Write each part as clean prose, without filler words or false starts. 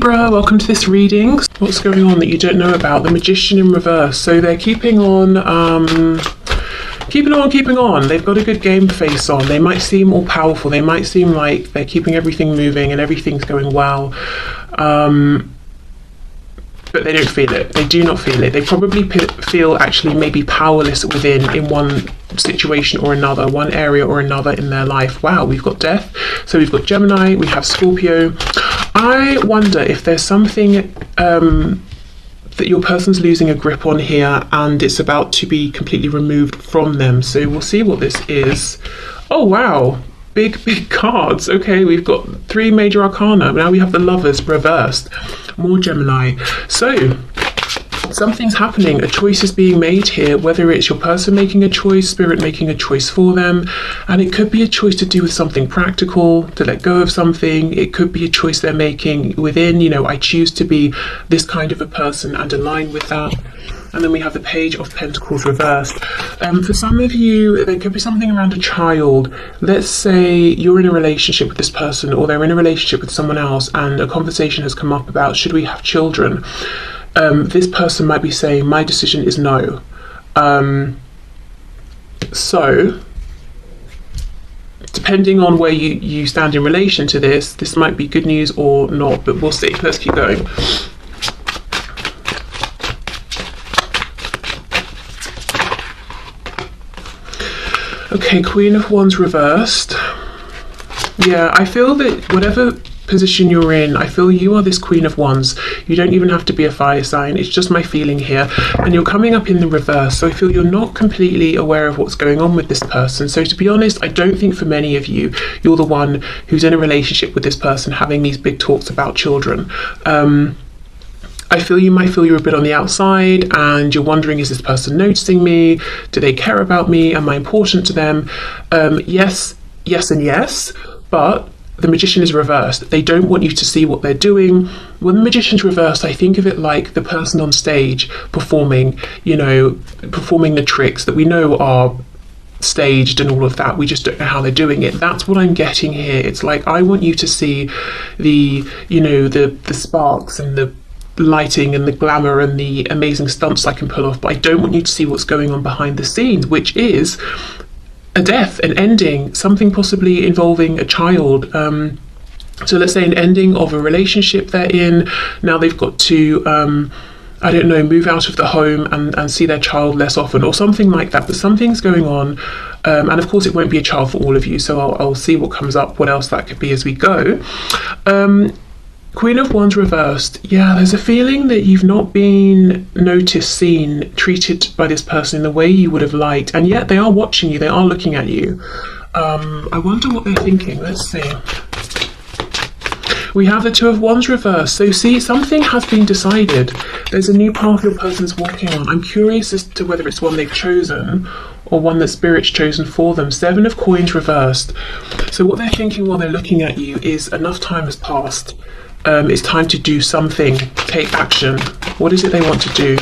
Libra, welcome to this reading. What's going on that you don't know about? The Magician in reverse. So they're keeping on. They've got a good game face on. They might seem all powerful. They might seem like they're keeping everything moving and everything's going well. But they don't feel it. They do not feel it. They probably feel actually maybe powerless within in one situation or another, one area or another in their life. Wow, we've got Death. So we've got Gemini, we have Scorpio. I wonder if there's something that your person's losing a grip on here and it's about to be completely removed from them. So we'll see what this is. Oh, wow. Big cards. Okay, we've got 3 major arcana. Now we have the Lovers reversed. More Gemini. So something's happening. A choice is being made here, whether it's your person making a choice, spirit making a choice for them. And it could be a choice to do with something practical, to let go of something. It could be a choice they're making within, I choose to be this kind of a person and align with that. And then we have the Page of Pentacles reversed. For some of you, there could be something around a child. Let's say you're in a relationship with this person or they're in a relationship with someone else and a conversation has come up about, should we have children? This person might be saying, my decision is no. So, depending on where you stand in relation to this might be good news or not, but we'll see. Let's keep going. Okay, Queen of Wands reversed. Yeah, I feel that whatever position you're in, I feel you are this Queen of Wands. You don't even have to be a fire sign. It's just my feeling here. And you're coming up in the reverse. So I feel you're not completely aware of what's going on with this person. So to be honest, I don't think for many of you, you're the one who's in a relationship with this person having these big talks about children. I feel you might feel you're a bit on the outside and you're wondering, is this person noticing me? Do they care about me? Am I important to them? Yes, and yes, but the Magician is reversed. They don't want you to see what they're doing. When the Magician's reversed, I think of it like the person on stage performing, performing the tricks that we know are staged and all of that. We just don't know how they're doing it. That's what I'm getting here. It's like, I want you to see the sparks and the lighting and the glamour and the amazing stunts I can pull off, but I don't want you to see what's going on behind the scenes, which is a death, an ending, something possibly involving a child. So let's say an ending of a relationship they're in. Now they've got to move out of the home and see their child less often or something like that, but something's going on. And of course it won't be a child for all of you, so I'll see what comes up, what else that could be as we go. Queen of Wands reversed. Yeah, there's a feeling that you've not been noticed, seen, treated by this person in the way you would have liked, and yet they are watching you, they are looking at you. I wonder what they're thinking. Let's see. We have the Two of Wands reversed. So see, something has been decided. There's a new path your person's walking on. I'm curious as to whether it's one they've chosen or one that Spirit's chosen for them. 7 of Coins reversed. So what they're thinking while they're looking at you is enough time has passed. It's time to do something, take action. What is it they want to do?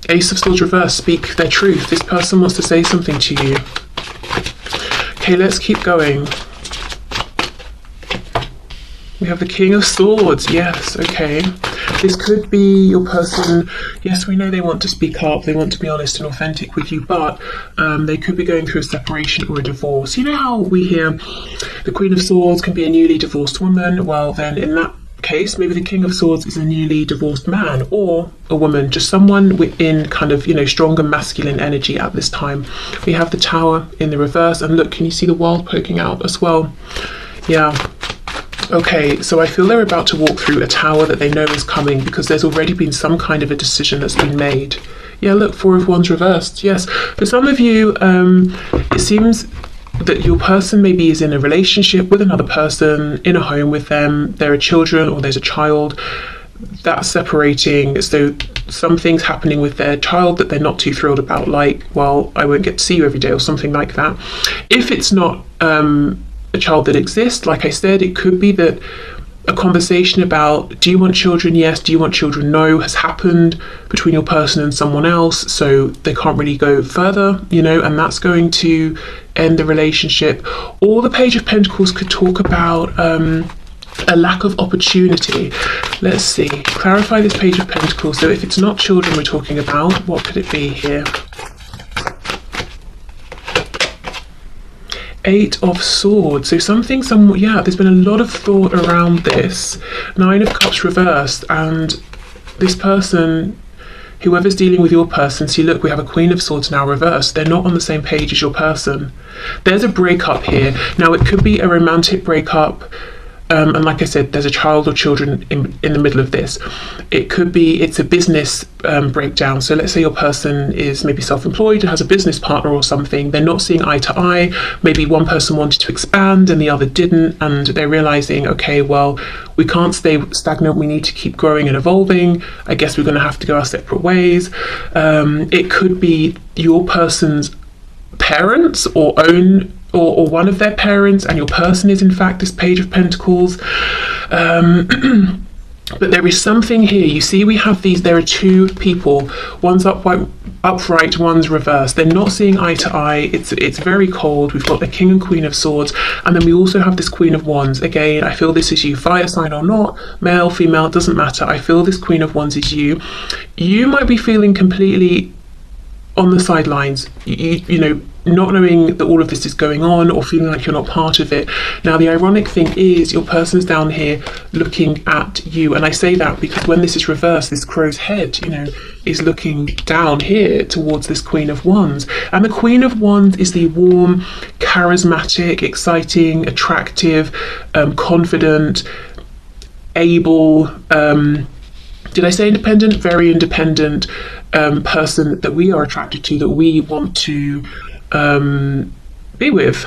Ace of Swords reversed, speak their truth. This person wants to say something to you. Okay, let's keep going. We have the King of Swords. Yes, okay. This could be your person. Yes, we know they want to speak up, they want to be honest and authentic with you, but they could be going through a separation or a divorce. You know how we hear the Queen of Swords can be a newly divorced woman? Well, then in that case, maybe the King of Swords is a newly divorced man or a woman, just someone within kind of, stronger masculine energy at this time. We have the Tower in the reverse, and look, can you see the World poking out as well? Yeah. Okay, so I feel they're about to walk through a tower that they know is coming because there's already been some kind of a decision that's been made. Yeah, look, 4 of Wands reversed. Yes, for some of you, it seems that your person maybe is in a relationship with another person, in a home with them, there are children or there's a child that's separating, so something's happening with their child that they're not too thrilled about, like, well, I won't get to see you every day or something like that. If it's not a child that exists, like I said, it could be that a conversation about, do you want children? Yes. Do you want children? No, has happened between your person and someone else, so they can't really go further, and that's going to end the relationship. Or the Page of Pentacles could talk about a lack of opportunity. Let's see, clarify this Page of Pentacles. So if it's not children we're talking about, what could it be here? Eight of Swords. So something, yeah, there's been a lot of thought around this. Nine of Cups reversed, and this person, whoever's dealing with your person, see, look, we have a Queen of Swords now reversed. They're not on the same page as your person. There's a breakup here. Now, it could be a romantic breakup. And like I said, there's a child or children in the middle of this. It could be, it's a business breakdown. So let's say your person is maybe self-employed and has a business partner or something. They're not seeing eye to eye. Maybe one person wanted to expand and the other didn't. And they're realizing, okay, well, we can't stay stagnant. We need to keep growing and evolving. I guess we're going to have to go our separate ways. It could be your person's parents or one of their parents, and your person is in fact this Page of Pentacles. But there is something here. You see, we have these, there are two people, one's upright, one's reversed. They're not seeing eye to eye. It's very cold. We've got the King and Queen of Swords, and then we also have this Queen of Wands. Again, I feel this is you, fire sign or not, male, female, it doesn't matter. I feel this Queen of Wands is you. You might be feeling completely on the sidelines, you know, not knowing that all of this is going on, or feeling like you're not part of it. Now, the ironic thing is your person's down here looking at you, and I say that because when this is reversed, this crow's head, you know, is looking down here towards this Queen of Wands. And the Queen of Wands is the warm, charismatic, exciting, attractive, confident, able, did I say independent? Very independent person that we are attracted to, that we want to be with.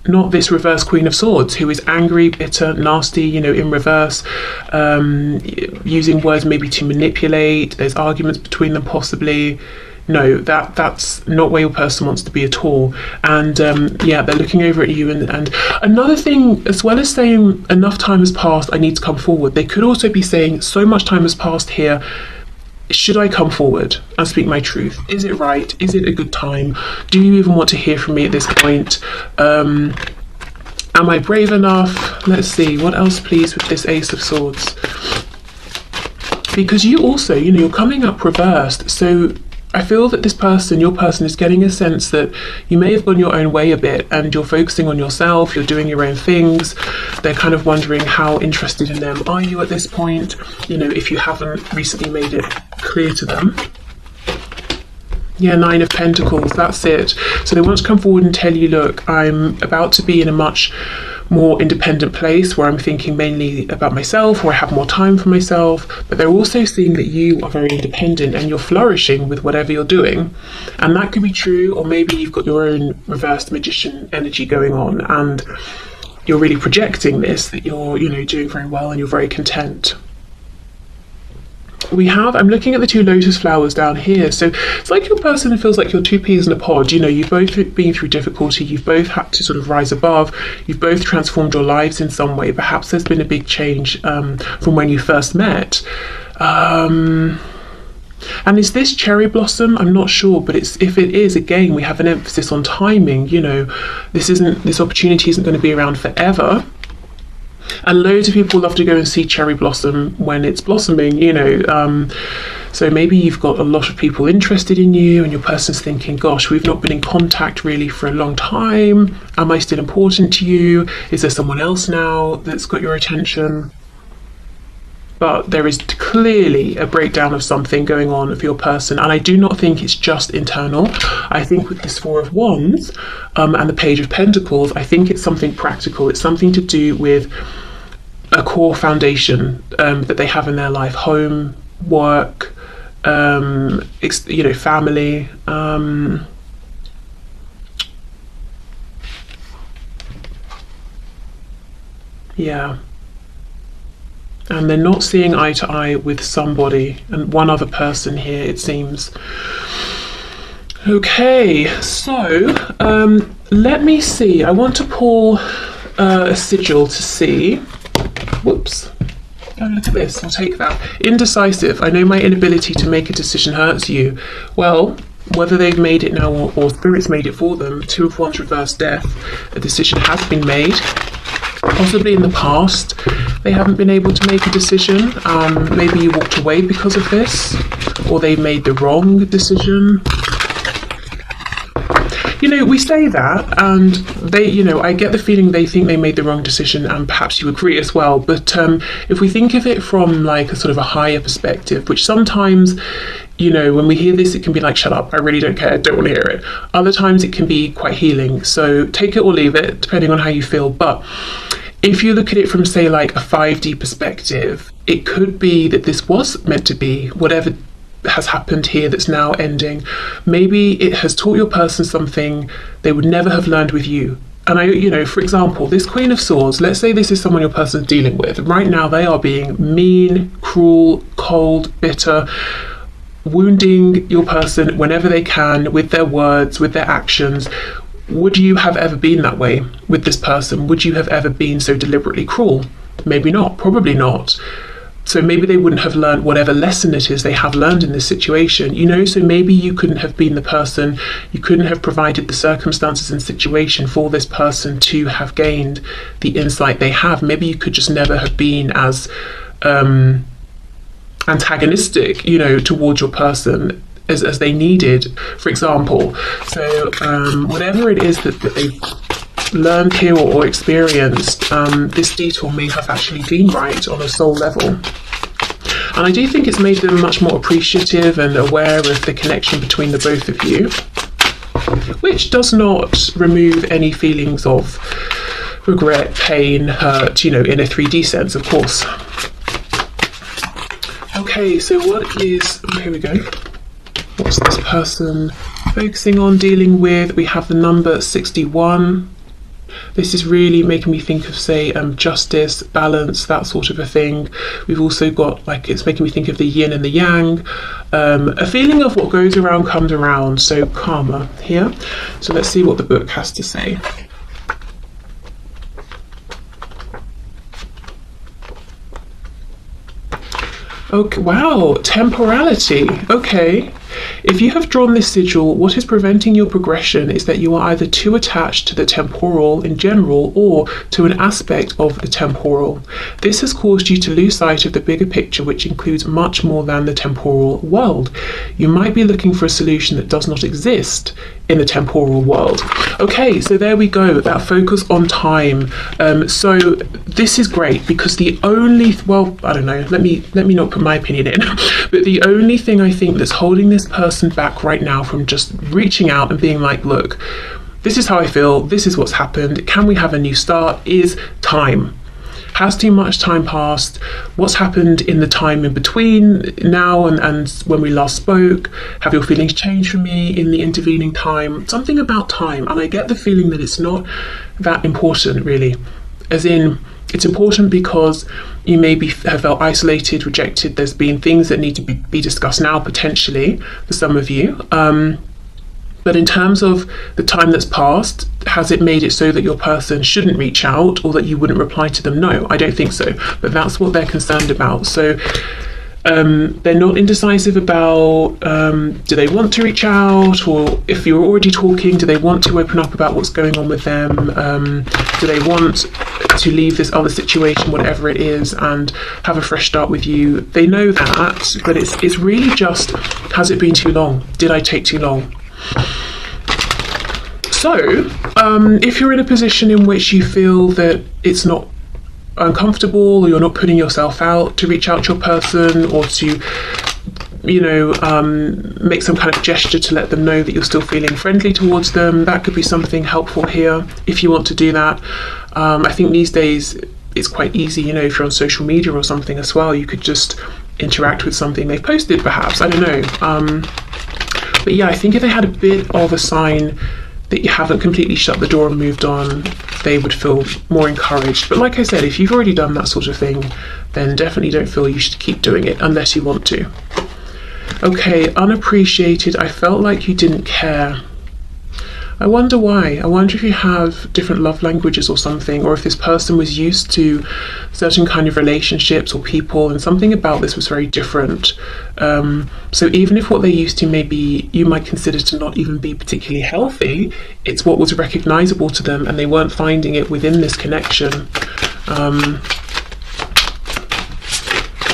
Not this reverse Queen of Swords who is angry, bitter, nasty, you know, in reverse, using words maybe to manipulate. There's arguments between them possibly. No, that's not where your person wants to be at all. And yeah, they're looking over at you. And another thing, as well as saying enough time has passed, I need to come forward, they could also be saying so much time has passed here. Should I come forward and speak my truth? Is it right? Is it a good time? Do you even want to hear from me at this point? Am I brave enough? Let's see, what else please with this Ace of Swords? Because you also, you know, you're coming up reversed. So I feel that this person, your person, is getting a sense that you may have gone your own way a bit and you're focusing on yourself, you're doing your own things. They're kind of wondering how interested in them are you at this point, you know, if you haven't recently made it clear to them. Yeah, Nine of Pentacles, that's it. So they want to come forward and tell you, look, I'm about to be in a much more independent place where I'm thinking mainly about myself, where I have more time for myself, but they're also seeing that you are very independent and you're flourishing with whatever you're doing. And that could be true, or maybe you've got your own reversed magician energy going on and you're really projecting this, that you're, you know, doing very well and you're very content. I'm looking at the two lotus flowers down here. So it's like your person feels like you're two peas in a pod. You know, you've both been through difficulty, you've both had to sort of rise above, you've both transformed your lives in some way. Perhaps there's been a big change from when you first met. And is this cherry blossom? I'm not sure, but if it is, again, we have an emphasis on timing. You know, this opportunity isn't going to be around forever. And loads of people love to go and see cherry blossom when it's blossoming, you know. So maybe you've got a lot of people interested in you and your person's thinking, gosh, we've not been in contact really for a long time. Am I still important to you? Is there someone else now that's got your attention? But there is clearly a breakdown of something going on for your person. And I do not think it's just internal. I think with this Four of Wands and the Page of Pentacles, I think it's something practical. It's something to do with a core foundation that they have in their life. Home, work, you know, family. Yeah. And they're not seeing eye to eye with somebody, and one other person here, it seems. Okay, so let me see. I want to pull a sigil to see. Whoops. Oh, look at this. I'll take that. Indecisive. I know my inability to make a decision hurts you. Well, whether they've made it now or Spirit's made it for them, Two of Wands reverse death. A decision has been made. Possibly in the past, they haven't been able to make a decision. Maybe you walked away because of this, or they made the wrong decision. You know, we say that, and they, you know, I get the feeling they think they made the wrong decision, and perhaps you agree as well. But if we think of it from like a sort of a higher perspective, which sometimes, you know, when we hear this, it can be like, shut up, I really don't care, I don't want to hear it. Other times it can be quite healing. So take it or leave it, depending on how you feel. But if you look at it from, say, like a 5D perspective, it could be that this was meant to be whatever has happened here that's now ending. Maybe it has taught your person something they would never have learned with you. And I, you know, for example, this Queen of Swords, let's say this is someone your person's dealing with. Right now they are being mean, cruel, cold, bitter, wounding your person whenever they can with their words, with their actions. Would you have ever been that way with this person? Would you have ever been so deliberately cruel? Maybe not, probably not. So maybe they wouldn't have learned whatever lesson it is they have learned in this situation, you know, so maybe you couldn't have been the person, you couldn't have provided the circumstances and situation for this person to have gained the insight they have. Maybe you could just never have been as antagonistic, you know, towards your person as they needed, for example. So whatever it is that they've learned here or experienced, this detour may have actually been right on a soul level. And I do think it's made them much more appreciative and aware of the connection between the both of you, which does not remove any feelings of regret, pain, hurt, you know, in a 3D sense, of course. Okay, so what is, here we go. What's this person focusing on, dealing with? We have the number 61. This is really making me think of, say, justice, balance, that sort of a thing. We've also got, like, it's making me think of the yin and the yang. A feeling of what goes around comes around, so karma here. So let's see what the book has to say. Okay, wow, temporality. Okay. If you have drawn this sigil, what is preventing your progression is that you are either too attached to the temporal in general or to an aspect of the temporal. This has caused you to lose sight of the bigger picture, which includes much more than the temporal world. You might be looking for a solution that does not exist in the temporal world. Okay, so there we go, that focus on time. So this is great because the only, well, I don't know, let me not put my opinion in, but the only thing I think that's holding this person back right now from just reaching out and being like, look, this is how I feel, this is what's happened, can we have a new start, is time. Has too much time passed? What's happened in the time in between now and when we last spoke? Have your feelings changed for me in the intervening time? Something about time, and I get the feeling that it's not that important really. As in, it's important because you maybe have felt isolated, rejected. There's been things that need to be discussed now, potentially, for some of you. But in terms of the time that's passed, has it made it so that your person shouldn't reach out or that you wouldn't reply to them? No, I don't think so. But that's what they're concerned about. So they're not indecisive about do they want to reach out, or if you're already talking, do they want to open up about what's going on with them? Do they want to leave this other situation, whatever it is, and have a fresh start with you? They know that, but it's really just, has it been too long? Did I take too long? So, if you're in a position in which you feel that it's not uncomfortable, or you're not putting yourself out to reach out to your person, or to, you know, make some kind of gesture to let them know that you're still feeling friendly towards them, that could be something helpful here if you want to do that. I think these days it's quite easy, you know, if you're on social media or something as well, you could just interact with something they've posted perhaps, I don't know. But yeah, I think if they had a bit of a sign that you haven't completely shut the door and moved on, they would feel more encouraged. But like I said, if you've already done that sort of thing, then definitely don't feel you should keep doing it unless you want to. Okay, unappreciated. I felt like you didn't care. I wonder why. I wonder if you have different love languages or something, or if this person was used to certain kind of relationships or people, and something about this was very different. So even if what they're used to maybe you might consider to not even be particularly healthy, it's what was recognizable to them, and they weren't finding it within this connection.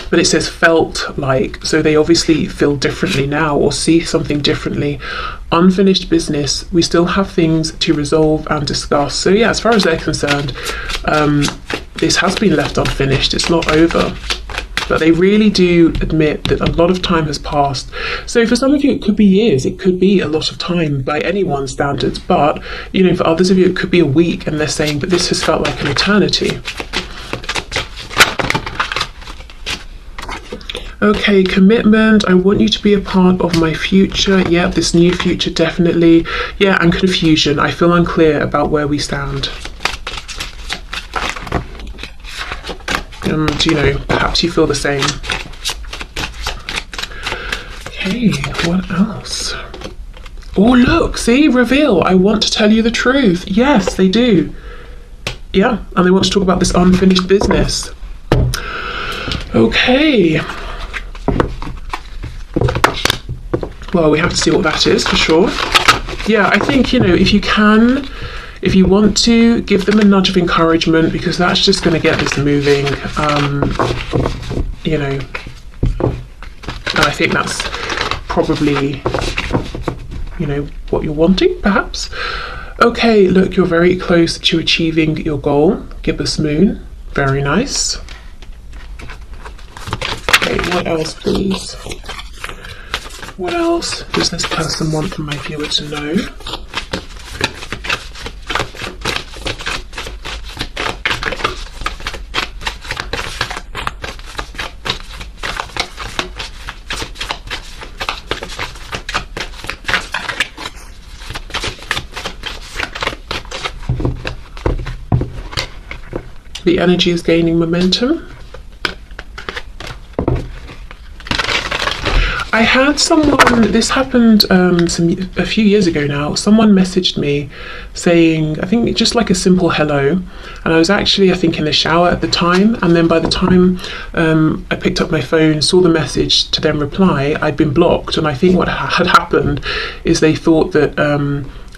But it says felt like, so they obviously feel differently now or see something differently. Unfinished business, we still have things to resolve and discuss. So yeah, as far as they're concerned, this has been left unfinished, it's not over. But they really do admit that a lot of time has passed. So for some of you it could be years, it could be a lot of time by anyone's standards, but you know, for others of you it could be a week, and they're saying, but this has felt like an eternity. Okay, commitment. I want you to be a part of my future. Yeah, this new future, definitely. Yeah, and confusion. I feel unclear about where we stand. And, you know, perhaps you feel the same. Okay, what else? Oh, look, see, reveal. I want to tell you the truth. Yes, they do. Yeah, and they want to talk about this unfinished business. Okay. Well, we have to see what that is for sure. Yeah, I think, you know, if you want to, give them a nudge of encouragement, because that's just going to get this moving. You know, and I think that's probably, you know, what you're wanting, perhaps. Okay, look, you're very close to achieving your goal. Gibbous moon, very nice. Okay, what else, please? What else does this person want from my viewer to know? The energy is gaining momentum. I had someone, this happened a few years ago now, someone messaged me saying, I think just like a simple hello, and I was actually, I think, in the shower at the time, and then by the time I picked up my phone, saw the message to then reply, I'd been blocked, and I think what had happened is they thought that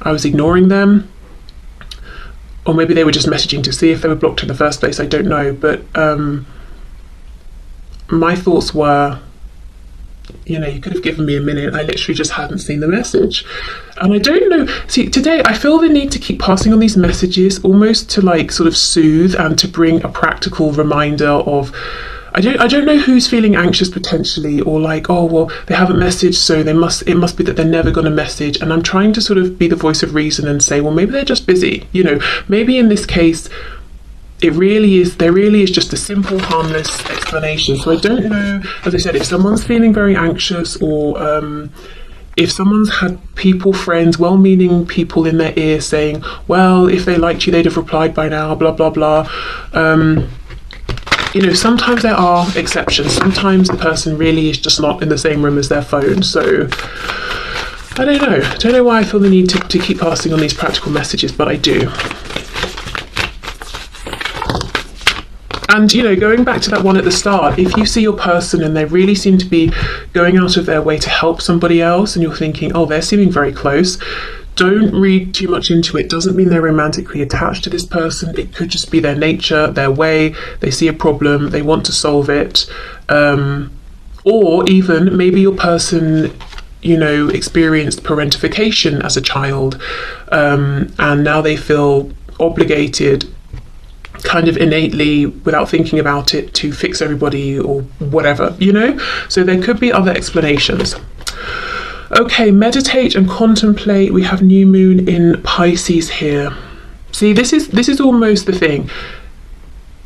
I was ignoring them, or maybe they were just messaging to see if they were blocked in the first place, I don't know, but my thoughts were, you know, you could have given me a minute. I literally just hadn't seen the message. And I don't know. See, today I feel the need to keep passing on these messages, almost to like sort of soothe and to bring a practical reminder of, I don't know who's feeling anxious potentially, or like, oh, well, they haven't messaged, so it must be that they're never going to message. And I'm trying to sort of be the voice of reason and say, well, maybe they're just busy. You know, maybe in this case, there really is just a simple, harmless explanation. So I don't know, as I said, if someone's feeling very anxious, or if someone's had people, friends, well-meaning people in their ear saying, well, if they liked you, they'd have replied by now, blah, blah, blah. You know, sometimes there are exceptions. Sometimes the person really is just not in the same room as their phone. So I don't know why I feel the need to keep passing on these practical messages, but I do. And, you know, going back to that one at the start, if you see your person and they really seem to be going out of their way to help somebody else, and you're thinking, oh, they're seeming very close, don't read too much into it. Doesn't mean they're romantically attached to this person. It could just be their nature, their way. They see a problem, they want to solve it. Or even maybe your person, you know, experienced parentification as a child, and now they feel obligated, kind of innately, without thinking about it, to fix everybody or whatever, you know. So there could be other explanations. Okay, meditate and contemplate. We have new moon in Pisces here. See, this is almost the thing.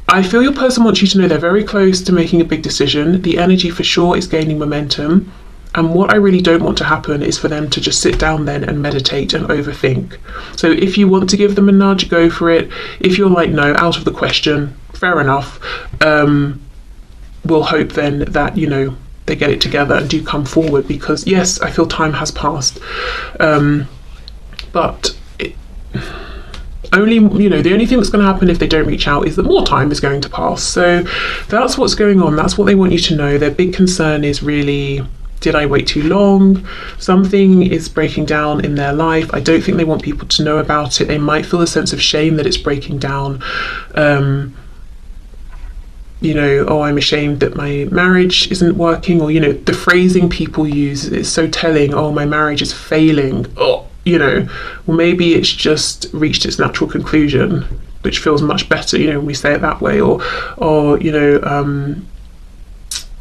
I feel your person wants you to know they're very close to making a big decision. The energy for sure is gaining momentum. And what I really don't want to happen is for them to just sit down then and meditate and overthink. So if you want to give them a nudge, go for it. If you're like, no, out of the question, fair enough. We'll hope then that, you know, they get it together and do come forward, because yes, I feel time has passed. But only, you know, the only thing that's going to happen if they don't reach out is that more time is going to pass. So that's what's going on. That's what they want you to know. Their big concern is really, did I wait too long? Something is breaking down in their life. I don't think they want people to know about it. They might feel a sense of shame that it's breaking down. You know, oh, I'm ashamed that my marriage isn't working, or, you know, the phrasing people use is so telling. Oh, my marriage is failing. Oh, you know, well, maybe it's just reached its natural conclusion, which feels much better, you know, when we say it that way. Or you know,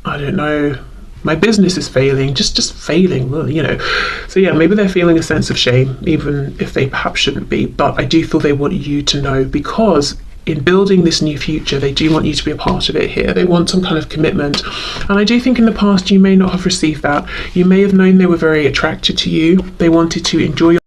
I don't know, my business is failing, just failing, you know. So yeah, maybe they're feeling a sense of shame, even if they perhaps shouldn't be. But I do feel they want you to know, because in building this new future, they do want you to be a part of it here. They want some kind of commitment. And I do think in the past you may not have received that. You may have known they were very attracted to you. They wanted to enjoy your